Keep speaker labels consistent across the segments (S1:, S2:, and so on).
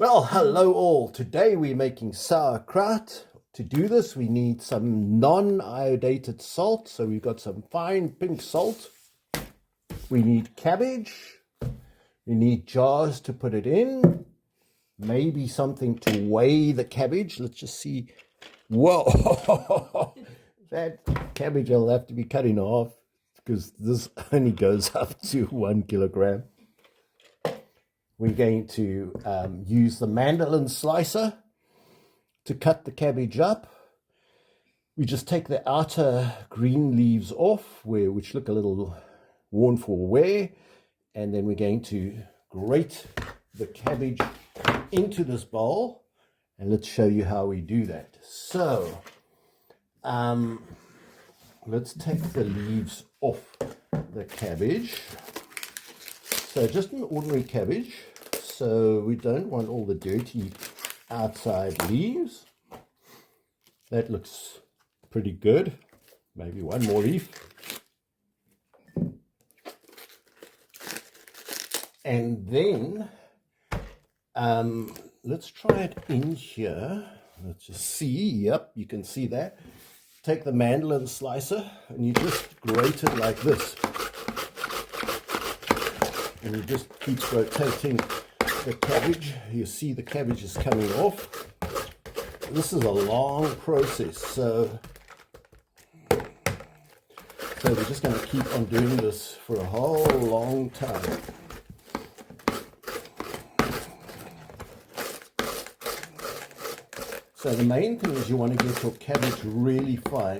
S1: Well, hello all. Today we're making sauerkraut. To do this, we need some non-iodated salt. So we've got some fine pink salt. We need cabbage. We need jars to put it in. Maybe something to weigh the cabbage. Let's just see. Whoa! That cabbage will have to be cut in half because this only goes up to 1 kilogram. We're going to use the mandolin slicer to cut the cabbage up. We just take the outer green leaves off, which look a little worn for wear, and then we're going to grate the cabbage into this bowl, and let's show you how we do that. So let's take the leaves off the cabbage. So just an ordinary cabbage. So we don't want all the dirty outside leaves. That looks pretty good. Maybe one more leaf. And then let's try it in here. Let's just see. Yep, you can see that. Take the mandolin slicer and you just grate it like this. And you just keep rotating the cabbage. You see the cabbage is coming off. This is a long process, so we're just going to keep on doing this for a whole long time. So the main thing is you want to get your cabbage really fine,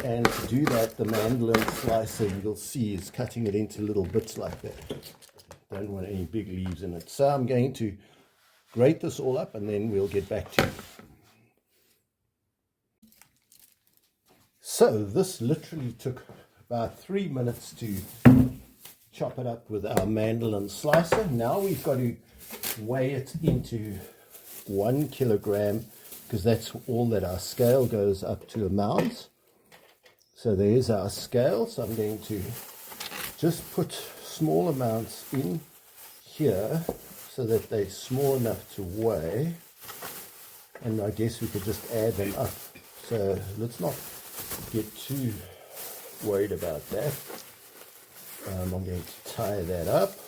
S1: and to do that the mandolin slicer, you'll see, is cutting it into little bits like that. Don't want any big leaves in it. So I'm going to grate this all up and then we'll get back to it. So this literally took about 3 minutes to chop it up with our mandolin slicer. Now we've got to weigh it into 1 kilogram, because that's all that our scale goes up to amounts. So there's our scale. So I'm going to just put small amounts in here so that they're small enough to weigh, and I guess we could just add them up. So let's not get too worried about that. I'm going to tie that up,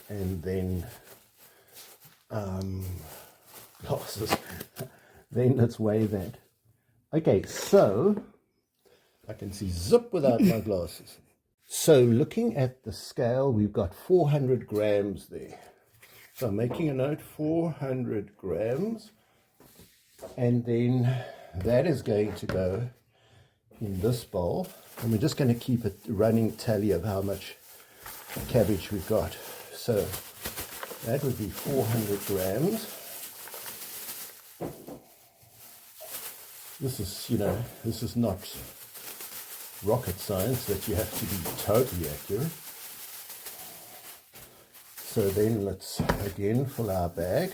S1: and then glasses. Then let's weigh that. Okay, so I can see zip without my glasses. So looking at the scale, we've got 400 grams there. So I'm making a note, 400 grams. And then that is going to go in this bowl. And we're just going to keep a running tally of how much cabbage we've got. So that would be 400 grams. This is, this is not rocket science that you have to be totally accurate. So then let's again fill our bag.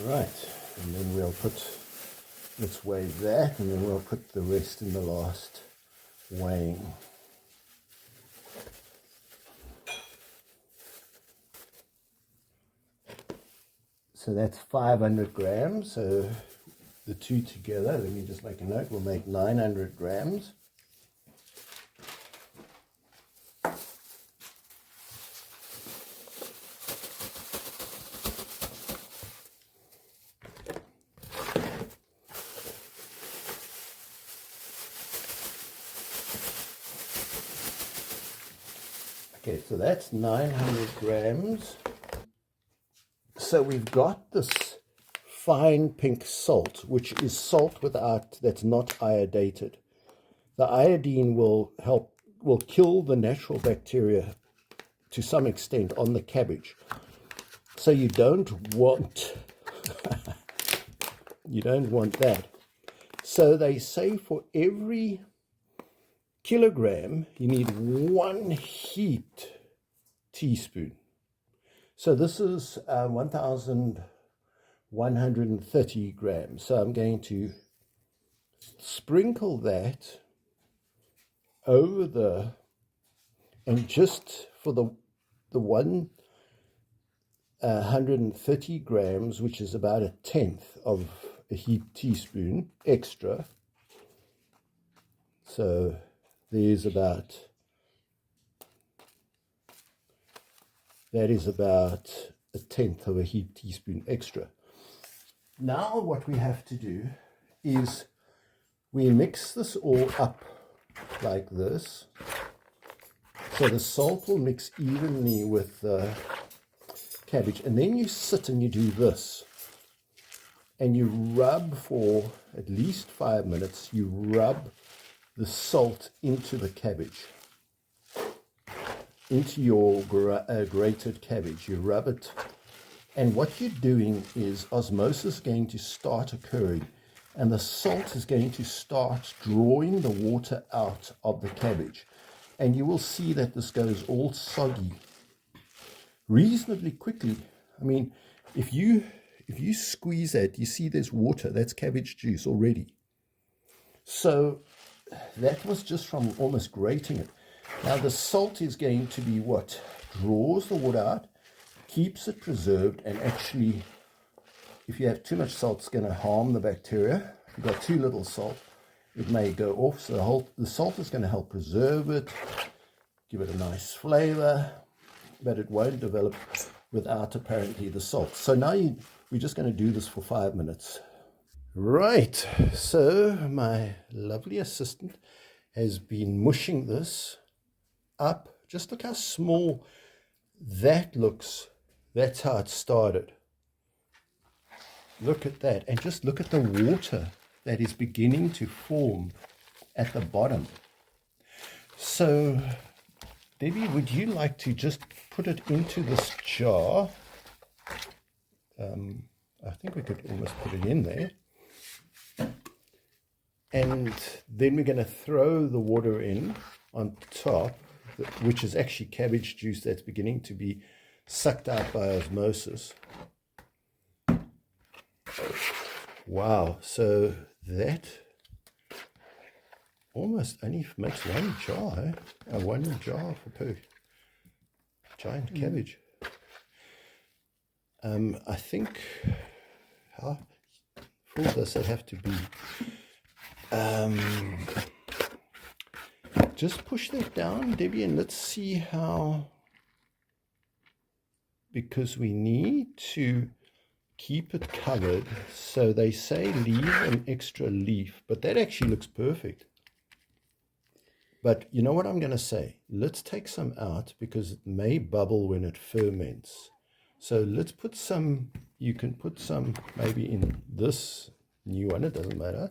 S1: Right, and then let's weigh that, and then we'll put the rest in the last weighing. So that's 500 grams, so the two together, let me just make a note, we'll make 900 grams. Okay, so that's 900 grams. So we've got this fine pink salt, which is salt that's not iodated. The iodine will kill the natural bacteria to some extent on the cabbage. So you don't want that. So they say for every kilogram, you need 1 heaped teaspoon. So this is 1,130 grams. So I'm going to sprinkle that over and just for the 130 grams, which is about 1/10 of a heaped teaspoon extra. So there's about, that is about 1/10 of a heaped teaspoon extra. Now what we have to do is we mix this all up like this. So the salt will mix evenly with the cabbage. And then you sit and you do this. And you rub for at least 5 minutes. You rub the salt into the cabbage, into your grated cabbage. You rub it. And what you're doing is osmosis is going to start occurring. And the salt is going to start drawing the water out of the cabbage. And you will see that this goes all soggy reasonably quickly. I mean, if you squeeze that, you see there's water. That's cabbage juice already. So that was just from almost grating it. Now the salt is going to be what draws the water out, keeps it preserved, and actually, if you have too much salt, it's going to harm the bacteria. If you've got too little salt, it may go off. So the salt is going to help preserve it, give it a nice flavor, but it won't develop without apparently the salt. So now we're just going to do this for 5 minutes. Right, so my lovely assistant has been mushing this up. Just look how small that looks. That's how it started. Look at that, and just look at the water that is beginning to form at the bottom. So Debbie, would you like to just put it into this jar? I think we could almost put it in there. And then we're going to throw the water in on top, which is actually cabbage juice that's beginning to be sucked out by osmosis. Wow, so that almost only makes one jar, one jar per giant cabbage. I think, how full does it have to be? Just push that down, Debbie, and let's see how, because we need to keep it covered. So they say leave an extra leaf, but that actually looks perfect. But you know what I'm going to say? Let's take some out because it may bubble when it ferments. So let's put some, you can put some maybe in this new one, it doesn't matter.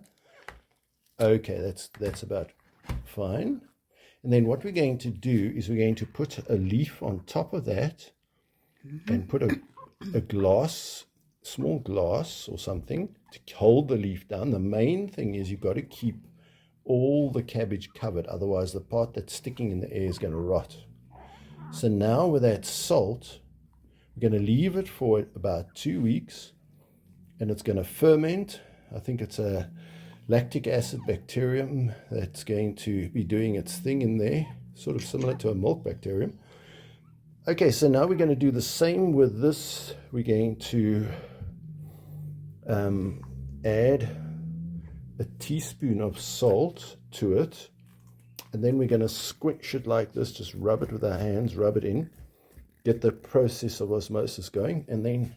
S1: Okay, that's about fine. And then what we're going to do is we're going to put a leaf on top of that and put a glass, small glass or something to hold the leaf down. The main thing is you've got to keep all the cabbage covered, otherwise the part that's sticking in the air is going to rot. So now with that salt, we're going to leave it for about 2 weeks and it's going to ferment. I think it's a lactic acid bacterium that's going to be doing its thing in there, sort of similar to a milk bacterium. Okay, so now we're going to do the same with this. We're going to add a teaspoon of salt to it, and then we're going to squish it like this, just rub it with our hands, rub it in, get the process of osmosis going, and then,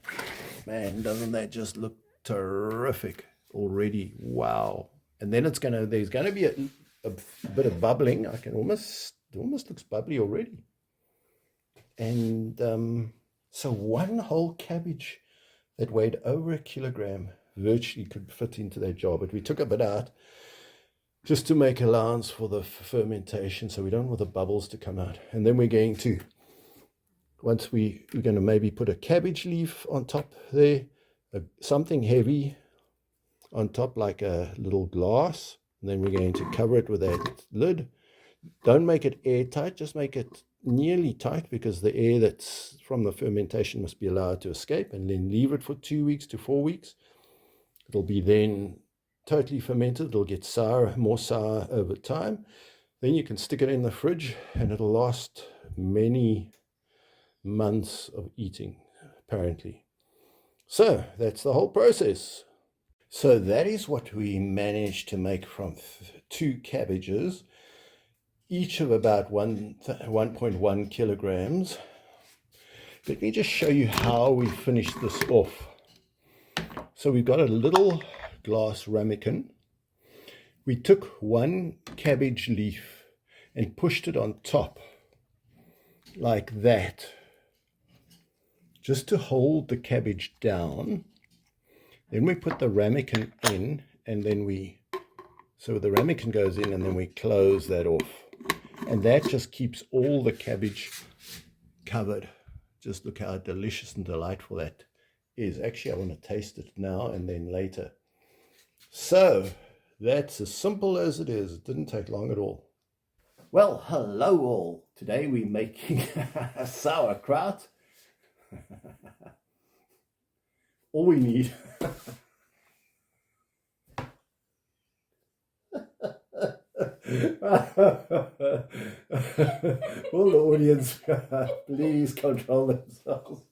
S1: man, doesn't that just look terrific already? Wow. And then there's going to be a bit of bubbling. I can almost, it almost looks bubbly already. And so one whole cabbage that weighed over 1 kilogram virtually could fit into that jar, but we took a bit out just to make allowance for the fermentation, so we don't want the bubbles to come out. And then we're going to, once we're going to maybe put a cabbage leaf on top there, something heavy on top like a little glass, and then we're going to cover it with that lid, Don't make it airtight, just make it nearly tight, because the air that's from the fermentation must be allowed to escape, and then leave it for 2 weeks to 4 weeks. It'll be then totally fermented. It'll get sour, more sour over time. Then you can stick it in the fridge and it'll last many months of eating, apparently. So that's the whole process. So that is what we managed to make from 2 cabbages, each of about 1.1 kilograms. Let me just show you how we finished this off. So we've got a little glass ramekin. We took 1 cabbage leaf and pushed it on top like that, just to hold the cabbage down. Then we put the ramekin in, and then so the ramekin goes in, and then we close that off. And that just keeps all the cabbage covered. Just look how delicious and delightful that is. Actually, I want to taste it now and then later. So that's as simple as it is. It didn't take long at all. Well, hello all. Today we're making sauerkraut. All we need all the audience, please control themselves.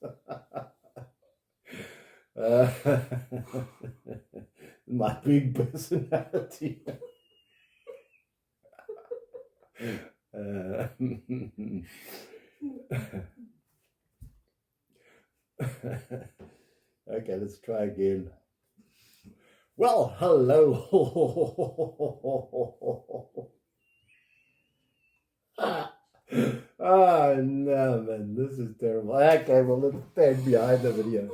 S1: My big personality. Okay, let's try again. Well, hello. Oh no, man, this is terrible. Okay, well, let's stand behind the video.